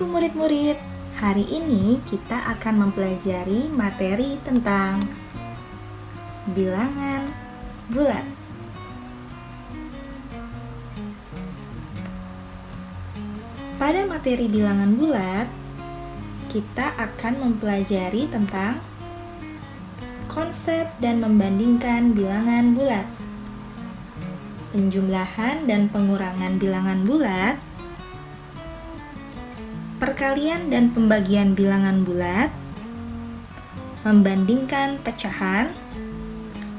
Assalamualaikum murid-murid. Hari ini kita akan mempelajari materi tentang bilangan bulat. Pada materi bilangan bulat, kita akan mempelajari tentang konsep dan membandingkan bilangan bulat, penjumlahan dan pengurangan bilangan bulat, perkalian dan pembagian bilangan bulat, membandingkan pecahan,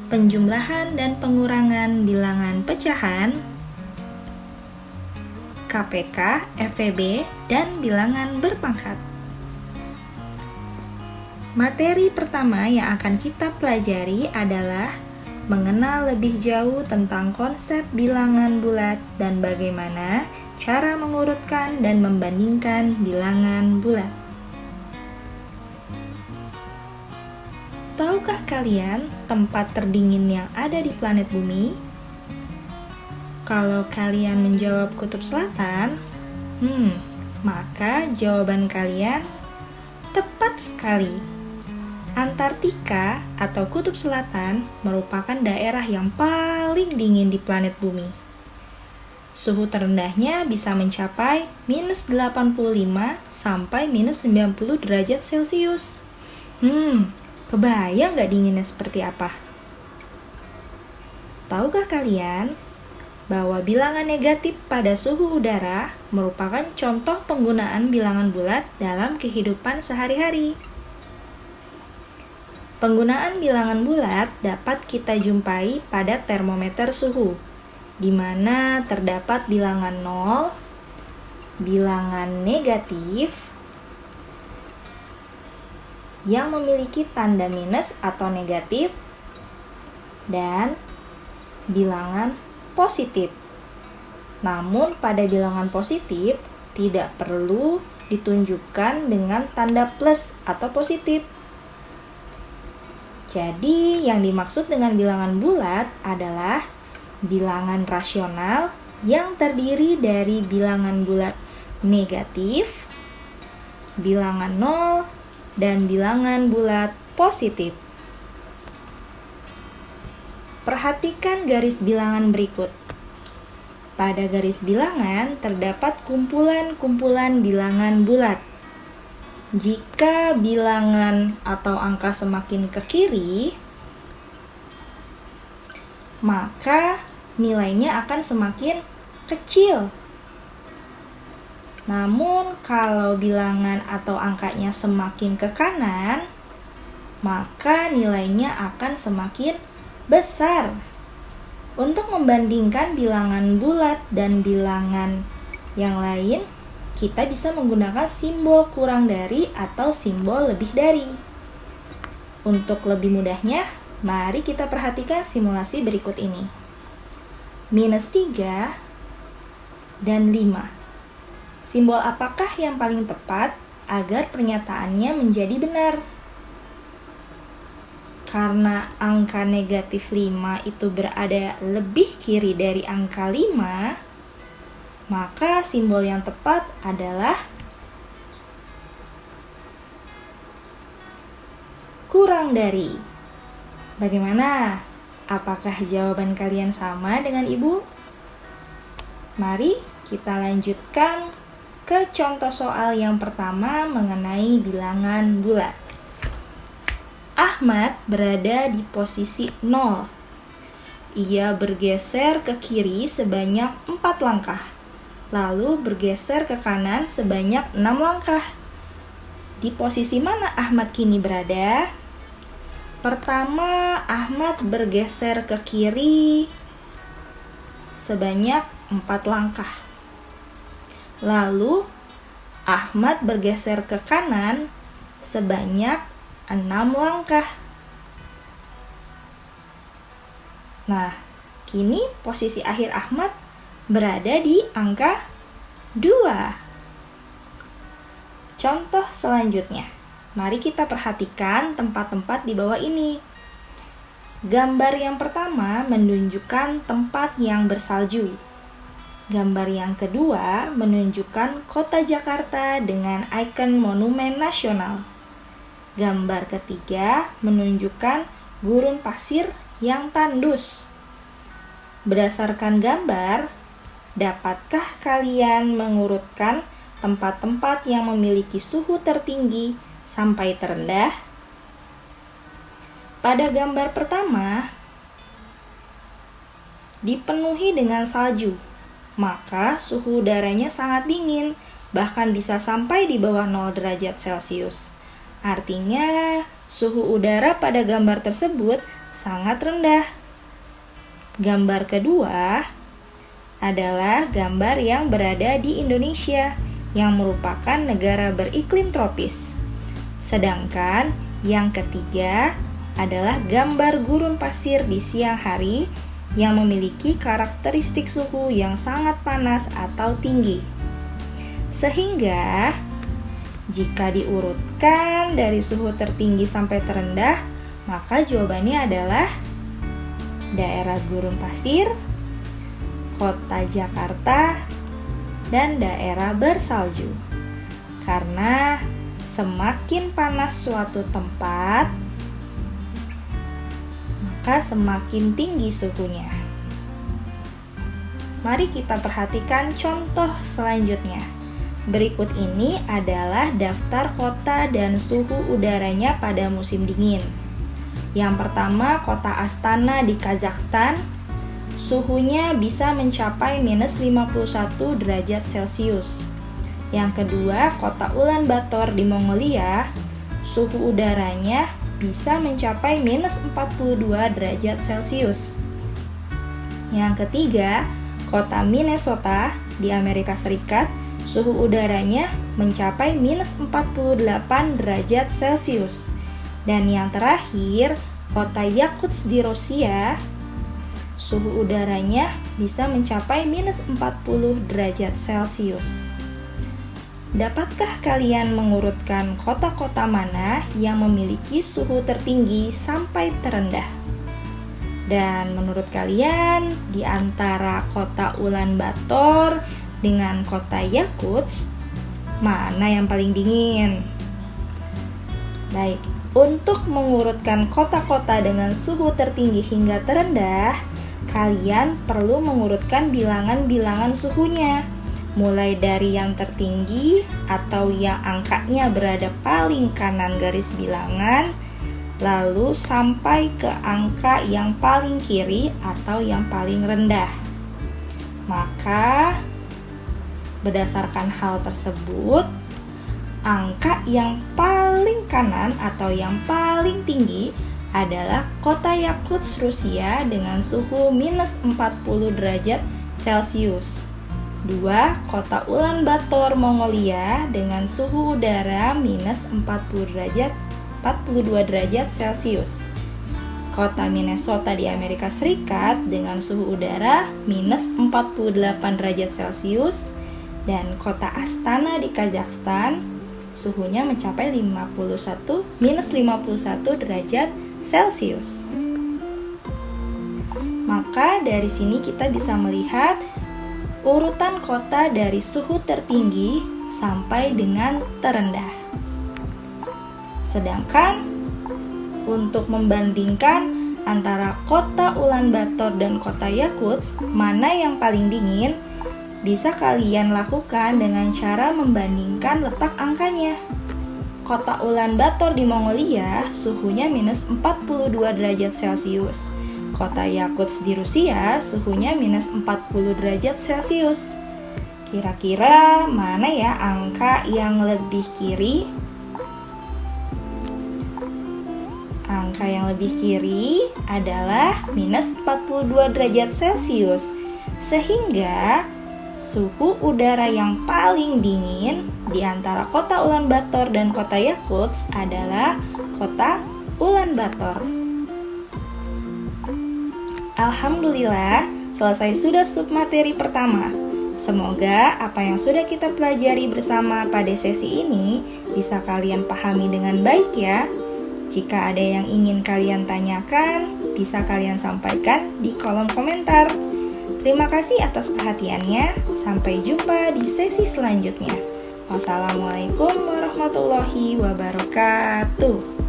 penjumlahan dan pengurangan bilangan pecahan, KPK, FEB, dan bilangan berpangkat. Materi pertama yang akan kita pelajari adalah mengenal lebih jauh tentang konsep bilangan bulat dan bagaimana cara mengurutkan dan membandingkan bilangan bulat. Tahukah kalian tempat terdingin yang ada di planet Bumi? Kalau kalian menjawab kutub selatan, maka jawaban kalian tepat sekali. Antartika atau kutub selatan merupakan daerah yang paling dingin di planet Bumi. Suhu terendahnya bisa mencapai minus 85 sampai minus 90 derajat Celcius. Kebayang nggak dinginnya seperti apa? Tahukah kalian bahwa bilangan negatif pada suhu udara merupakan contoh penggunaan bilangan bulat dalam kehidupan sehari-hari? Penggunaan bilangan bulat dapat kita jumpai pada termometer suhu, di mana terdapat bilangan 0, bilangan negatif yang memiliki tanda minus atau negatif, dan bilangan positif. Namun pada bilangan positif tidak perlu ditunjukkan dengan tanda plus atau positif. Jadi yang dimaksud dengan bilangan bulat adalah bilangan rasional yang terdiri dari bilangan bulat negatif, bilangan 0, dan bilangan bulat positif. Perhatikan garis bilangan berikut. Pada garis bilangan terdapat kumpulan-kumpulan bilangan bulat. Jika bilangan atau angka semakin ke kiri, maka nilainya akan semakin kecil. Namun kalau bilangan atau angkanya semakin ke kanan, maka nilainya akan semakin besar. Untuk membandingkan bilangan bulat dan bilangan yang lain, kita bisa menggunakan simbol kurang dari atau simbol lebih dari. Untuk lebih mudahnya, mari kita perhatikan simulasi berikut ini. Minus 3 dan 5. Simbol apakah yang paling tepat agar pernyataannya menjadi benar? Karena angka negatif 5 itu berada lebih kiri dari angka 5, maka simbol yang tepat adalah kurang dari. Bagaimana? Apakah jawaban kalian sama dengan Ibu? Mari kita lanjutkan ke contoh soal yang pertama mengenai bilangan bulat. Ahmad berada di posisi 0. Ia bergeser ke kiri sebanyak 4 langkah, lalu bergeser ke kanan sebanyak 6 langkah. Di posisi mana Ahmad kini berada? Pertama, Ahmad bergeser ke kiri sebanyak 4 langkah. Lalu, Ahmad bergeser ke kanan sebanyak 6 langkah. Nah, kini posisi akhir Ahmad berada di angka 2. Contoh selanjutnya. Mari kita perhatikan tempat-tempat di bawah ini. Gambar yang pertama menunjukkan tempat yang bersalju. Gambar yang kedua menunjukkan kota Jakarta dengan ikon monumen nasional. Gambar ketiga menunjukkan gurun pasir yang tandus. Berdasarkan gambar, dapatkah kalian mengurutkan tempat-tempat yang memiliki suhu tertinggi sampai terendah? Pada gambar pertama, dipenuhi dengan salju, maka suhu udaranya sangat dingin, bahkan bisa sampai di bawah 0 derajat Celcius. Artinya, suhu udara pada gambar tersebut sangat rendah. Gambar kedua adalah gambar yang berada di Indonesia, yang merupakan negara beriklim tropis. Sedangkan yang ketiga adalah gambar gurun pasir di siang hari yang memiliki karakteristik suhu yang sangat panas atau tinggi. Sehingga jika diurutkan dari suhu tertinggi sampai terendah, maka jawabannya adalah daerah gurun pasir, kota Jakarta, dan daerah bersalju. Karena semakin panas suatu tempat, maka semakin tinggi suhunya. Mari kita perhatikan contoh selanjutnya. Berikut ini adalah daftar kota dan suhu udaranya pada musim dingin. Yang pertama, kota Astana di Kazakhstan. Suhunya bisa mencapai minus 51 derajat Celcius. Yang kedua, kota Ulaanbaatar di Mongolia. Suhu udaranya bisa mencapai minus 42 derajat Celcius. Yang ketiga, kota Minnesota di Amerika Serikat. Suhu udaranya mencapai minus 48 derajat Celcius. Dan yang terakhir, kota Yakutsk di Rusia. Suhu udaranya bisa mencapai minus 40 derajat Celcius. Dapatkah kalian mengurutkan kota-kota mana yang memiliki suhu tertinggi sampai terendah? Dan menurut kalian, di antara kota Ulaanbaatar dengan kota Yakutsk, mana yang paling dingin? Baik, untuk mengurutkan kota-kota dengan suhu tertinggi hingga terendah, kalian perlu mengurutkan bilangan-bilangan suhunya, mulai dari yang tertinggi atau yang angkanya berada paling kanan garis bilangan, lalu sampai ke angka yang paling kiri atau yang paling rendah. Maka, berdasarkan hal tersebut, angka yang paling kanan atau yang paling tinggi adalah kota Yakutsk Rusia dengan suhu minus 40 derajat Celcius. 2. Kota Ulaanbaatar Mongolia dengan suhu udara minus 42 derajat Celcius. Kota Minnesota di Amerika Serikat dengan suhu udara minus 48 derajat Celcius. Dan kota Astana di Kazakhstan suhunya mencapai minus 51 derajat Celcius. Maka dari sini kita bisa melihat urutan kota dari suhu tertinggi sampai dengan terendah. Sedangkan untuk membandingkan antara kota Ulaanbaatar dan kota Yakutsk, mana yang paling dingin, bisa kalian lakukan dengan cara membandingkan letak angkanya. Kota Ulaanbaatar di Mongolia suhunya minus 42 derajat Celcius. Kota Yakutsk di Rusia suhunya minus 40 derajat Celcius. Kira-kira mana ya angka yang lebih kiri? Angka yang lebih kiri adalah minus 42 derajat Celcius. Sehingga suhu udara yang paling dingin di antara kota Ulaanbaatar dan kota Yakutsk adalah kota Ulaanbaatar. Alhamdulillah, selesai sudah submateri pertama. Semoga apa yang sudah kita pelajari bersama pada sesi ini bisa kalian pahami dengan baik ya. Jika ada yang ingin kalian tanyakan, bisa kalian sampaikan di kolom komentar. Terima kasih atas perhatiannya. Sampai jumpa di sesi selanjutnya. Wassalamualaikum warahmatullahi wabarakatuh.